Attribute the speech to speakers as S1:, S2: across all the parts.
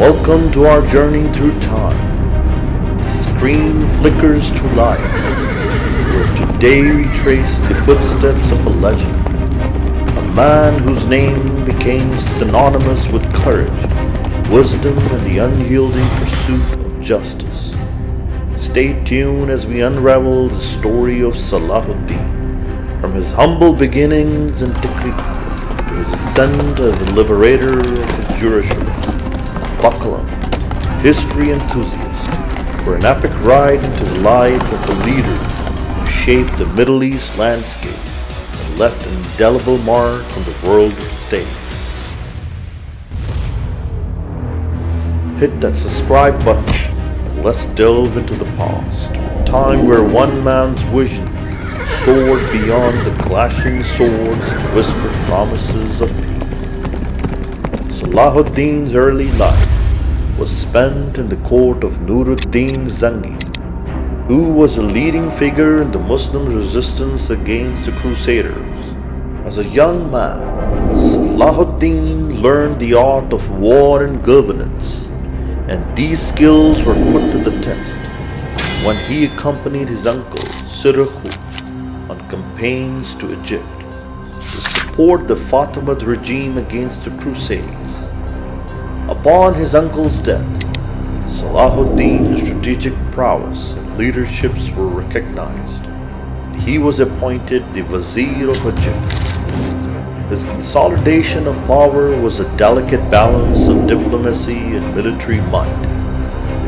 S1: Welcome to our journey through time. The screen flickers to life, where today we trace the footsteps of a legend, a man whose name became synonymous with courage, wisdom, and the unyielding pursuit of justice. Stay tuned as we unravel the story of Salahuddin, from his humble beginnings in Tikrit to his ascent as the liberator of Jerusalem. Buckle up, history enthusiast, for an epic ride into the life of a leader who shaped the Middle East landscape and left an indelible mark on the world stage. Hit that subscribe button and let's delve into the past, a time where one man's vision soared beyond the clashing swords and whispered promises of peace. Salahuddin's early life was spent in the court of Nur-ud-Din Zangi, who was a leading figure in the Muslim resistance against the Crusaders. As a young man, Salahuddin learned the art of war and governance, and these skills were put to the test when he accompanied his uncle Selahuddin on campaigns to Egypt to support the Fatimid regime against the Crusades. Upon his uncle's death, Salahuddin's strategic prowess and leaderships were recognized. He was appointed the Vizier of Egypt. His consolidation of power was a delicate balance of diplomacy and military might,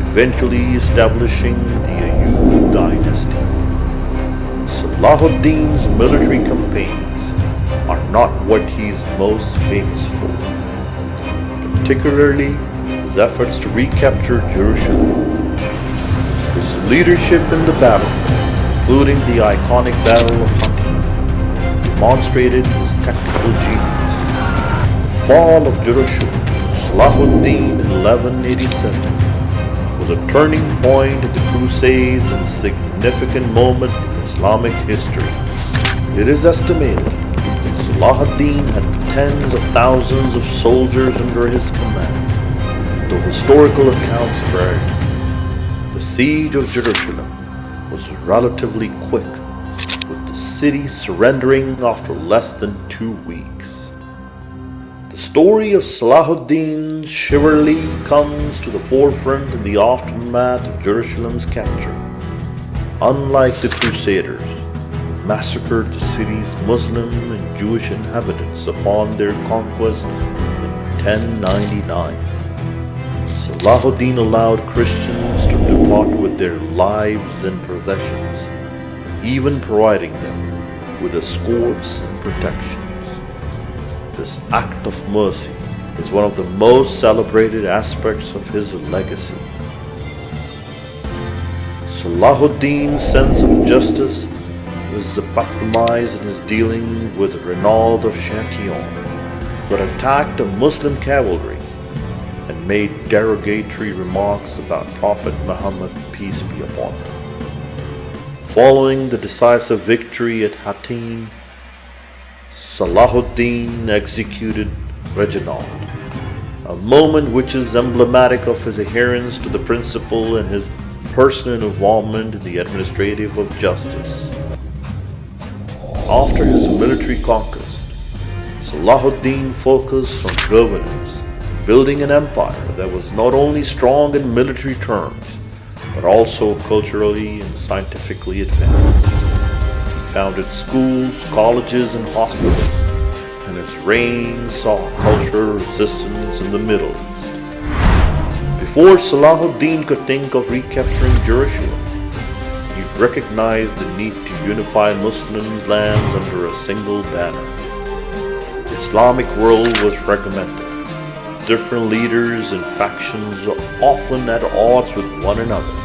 S1: eventually establishing the Ayyub dynasty. Salahuddin's military campaigns are not what he is most famous for, particularly his efforts to recapture Jerusalem. His leadership in the battle, including the iconic Battle of Châtillon, demonstrated his tactical genius. The fall of Jerusalem to Salahuddin in 1187 was a turning point in the Crusades and a significant moment in Islamic history. It is estimated that Salahuddin had tens of thousands of soldiers under his command, though historical accounts vary. The siege of Jerusalem was relatively quick, with the city surrendering after less than 2 weeks. The story of Salahuddin's chivalry comes to the forefront in the aftermath of Jerusalem's capture. Unlike the Crusaders, massacred the city's Muslim and Jewish inhabitants upon their conquest in 1099. Salahuddin allowed Christians to depart with their lives and possessions, even providing them with escorts and protections. This act of mercy is one of the most celebrated aspects of his legacy. Salahuddin's sense of justice was epitomized in his dealing with Raynald of Châtillon, who had attacked a Muslim cavalry and made derogatory remarks about Prophet Muhammad, peace be upon him. Following the decisive victory at Hattin, Salahuddin executed Raynald, a moment which is emblematic of his adherence to the principle and his personal involvement in the administrative of justice. After his military conquest, Salahuddin focused on governance, building an empire that was not only strong in military terms, but also culturally and scientifically advanced. He founded schools, colleges, and hospitals, and his reign saw cultural resistance in the Middle East. Before Salahuddin could think of recapturing Jerusalem, he recognized the need to unify Muslim lands under a single banner. The Islamic world was fragmented. Different leaders and factions were often at odds with one another.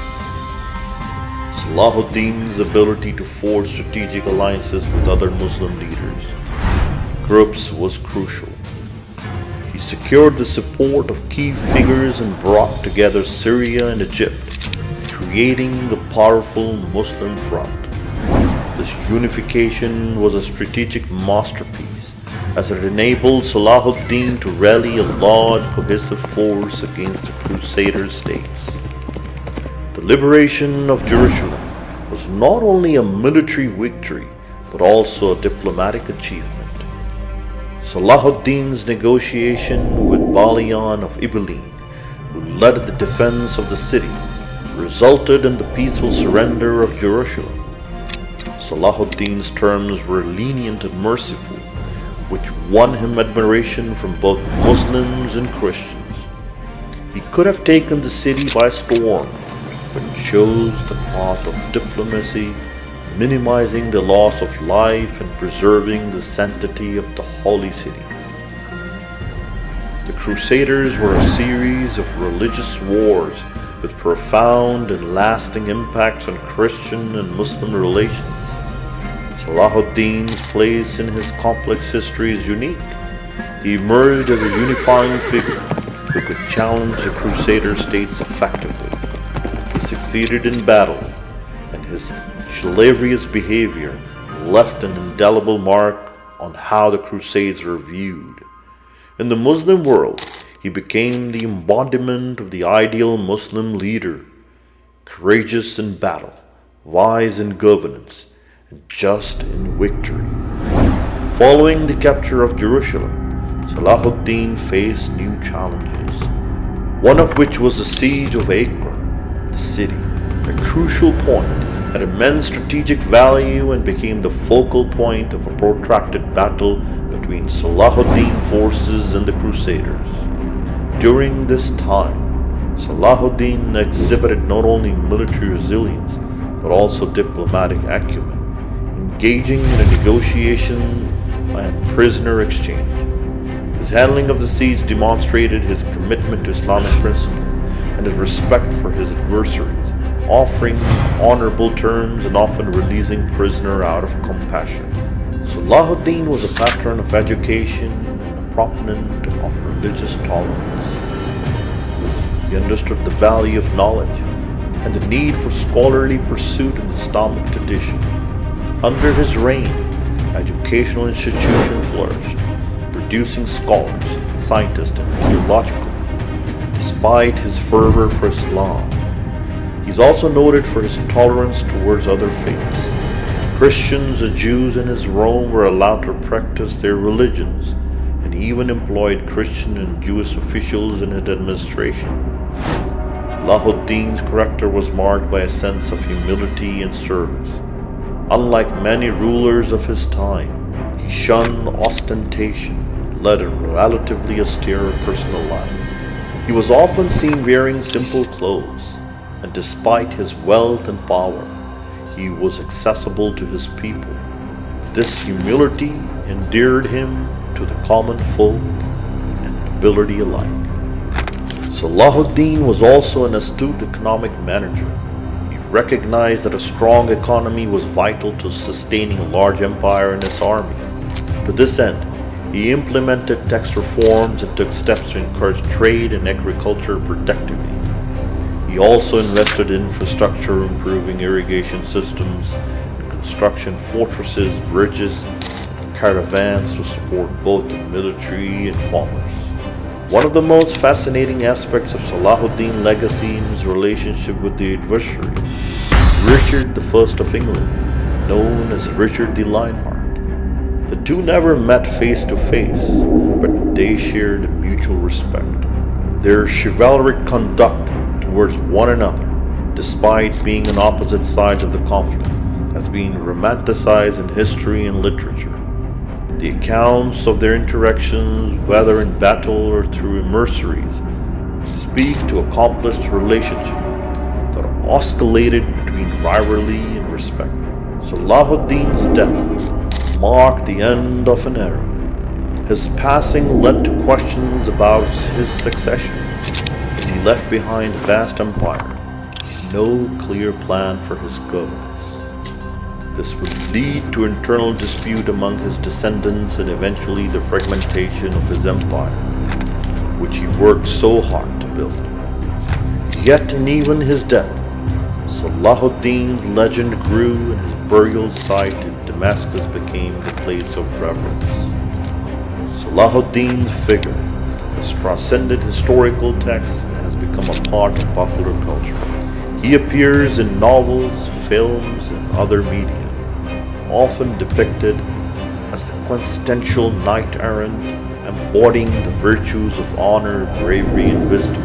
S1: Salahuddin's ability to forge strategic alliances with other Muslim groups was crucial. He secured the support of key figures and brought together Syria and Egypt, creating the powerful Muslim front. This unification was a strategic masterpiece, as it enabled Salahuddin to rally a large cohesive force against the Crusader states. The liberation of Jerusalem was not only a military victory but also a diplomatic achievement. Salahuddin's negotiation with Balian of Ibelin, who led the defense of the city, resulted in the peaceful surrender of Jerusalem. Salahuddin's terms were lenient and merciful, which won him admiration from both Muslims and Christians. He could have taken the city by storm, but chose the path of diplomacy, minimizing the loss of life and preserving the sanctity of the holy city. The Crusaders were a series of religious wars with profound and lasting impacts on Christian and Muslim relations. Salahuddin's place in his complex history is unique. He emerged as a unifying figure who could challenge the Crusader states effectively. He succeeded in battle, and his chivalrous behavior left an indelible mark on how the Crusades were viewed. In the Muslim world, he became the embodiment of the ideal Muslim leader, courageous in battle, wise in governance, and just in victory. Following the capture of Jerusalem, Salahuddin faced new challenges, one of which was the siege of Acre, the city, a crucial point, had immense strategic value and became the focal point of a protracted battle between Salahuddin forces and the Crusaders. During this time, Salahuddin exhibited not only military resilience but also diplomatic acumen, engaging in a negotiation and prisoner exchange. His handling of the siege demonstrated his commitment to Islamic principle and his respect for his adversaries, offering honorable terms and often releasing prisoners out of compassion. Salahuddin was a patron of education and a proponent of religious tolerance. He understood the value of knowledge and the need for scholarly pursuit in the Islamic tradition. Under his reign, educational institutions flourished, producing scholars, scientists, and theologians. Despite his fervor for Islam, he's also noted for his tolerance towards other faiths. Christians and Jews in his Rome were allowed to practice their religions, and he even employed Christian and Jewish officials in his administration. Salahuddin's character was marked by a sense of humility and service. Unlike many rulers of his time, he shunned ostentation and led a relatively austere personal life. He was often seen wearing simple clothes, and despite his wealth and power, he was accessible to his people. This humility endeared him to the common folk and nobility alike. Salahuddin was also an astute economic manager. He recognized that a strong economy was vital to sustaining a large empire and its army. To this end, he implemented tax reforms and took steps to encourage trade and agriculture productivity. He also invested in infrastructure, improving irrigation systems, and construction fortresses, bridges, and caravans to support both the military and commerce. One of the most fascinating aspects of Salahuddin's legacy is his relationship with the adversary, Richard I of England, known as Richard the Lionheart. The two never met face to face, but they shared mutual respect. Their chivalric conduct towards one another, despite being on opposite sides of the conflict, has been romanticized in history and literature. The accounts of their interactions, whether in battle or through emissaries, speak to accomplished relationships that oscillated between rivalry and respect. Salahuddin's death marked the end of an era. His passing led to questions about his succession, as he left behind a vast empire, no clear plan for his governance. This would lead to internal dispute among his descendants and eventually the fragmentation of his empire, which he worked so hard to build. Yet in even his death, Salahuddin's legend grew and his burial site in Damascus became the place of reverence. Salahuddin's figure has transcended historical texts and has become a part of popular culture. He appears in novels, films, and other media, often depicted as the quintessential knight-errant, embodying the virtues of honor, bravery, and wisdom.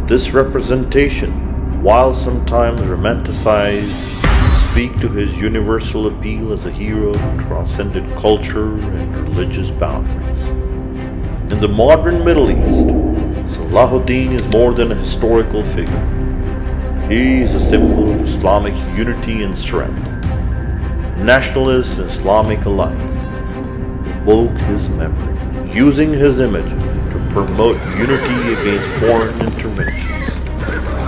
S1: This representation, while sometimes romanticized, speak to his universal appeal as a hero who transcended culture and religious boundaries. In the modern Middle East, Salahuddin is more than a historical figure. He is a symbol of Islamic unity and strength. Nationalists and Islamic alike evoke his memory, using his image to promote unity against foreign interventions.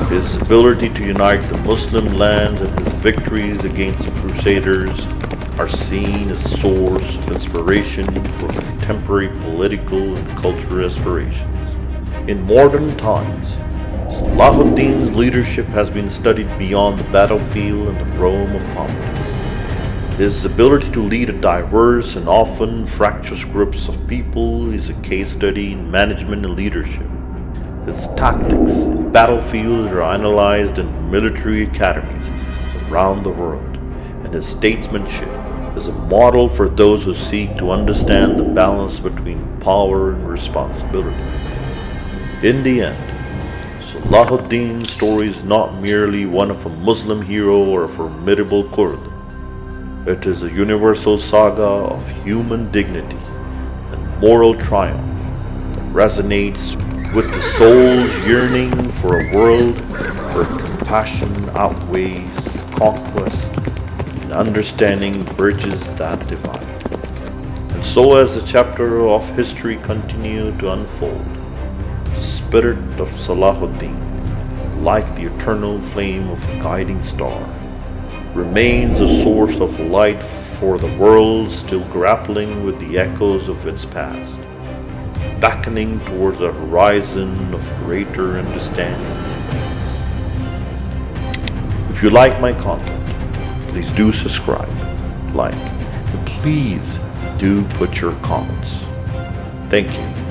S1: His ability to unite the Muslim lands and his victories against the Crusaders are seen as a source of inspiration for contemporary political and cultural aspirations. In modern times, Salahuddin's leadership has been studied beyond the battlefield and the realm of politics. His ability to lead a diverse and often fractious groups of people is a case study in management and leadership. His tactics in battlefields are analyzed in military academies around the world, and his statesmanship is a model for those who seek to understand the balance between power and responsibility. In the end, Salahuddin's story is not merely one of a Muslim hero or a formidable Kurd. It is a universal saga of human dignity and moral triumph that resonates with the soul's yearning for a world where compassion outweighs conquest and understanding bridges that divide. And so as the chapter of history continues to unfold, the spirit of Salahuddin, like the eternal flame of a guiding star, remains a source of light for the world still grappling with the echoes of its past, beckoning towards a horizon of greater understanding and peace. If you like my content, please do subscribe, like, and please do put your comments. Thank you.